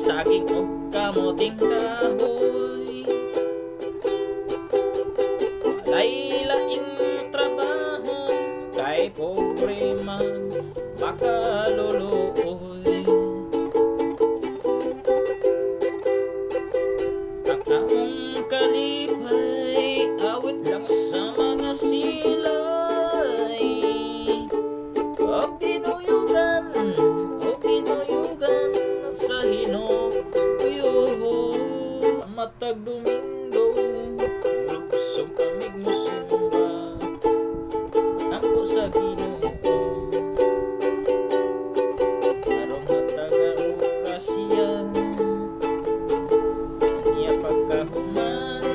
saging ug kamuting kahoy. Walay laing trabaho kay pobre man makaluluoy. Ang kalipay awit lang sa mga silay. O pinuyugan sa hinuyuho. Matag Domingo lugsong kamig mo simba ako sa Ginoo. Arong matag-arokrasya niya pagkahuman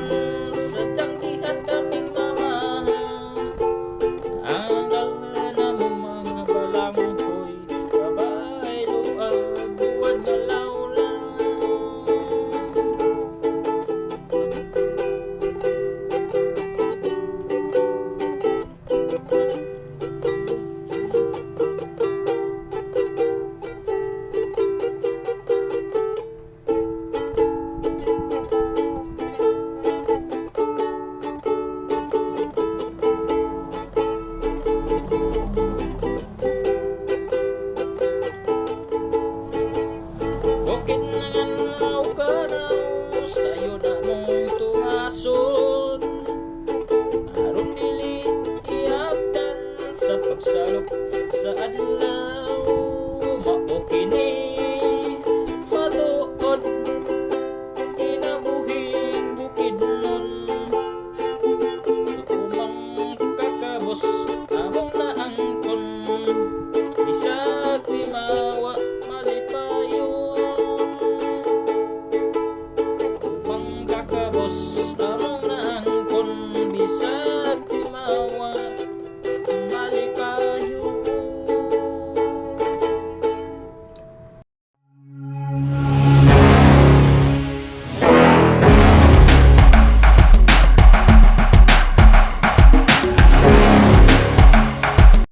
sa tanggihan kaming mama. Andal na mo mga balanghoy, babae luag buwan nga lawlang. Bukid nangangaw ka daw, sayo na mong tungason. Aron dili iagdan sa pagsalok sa adlaw.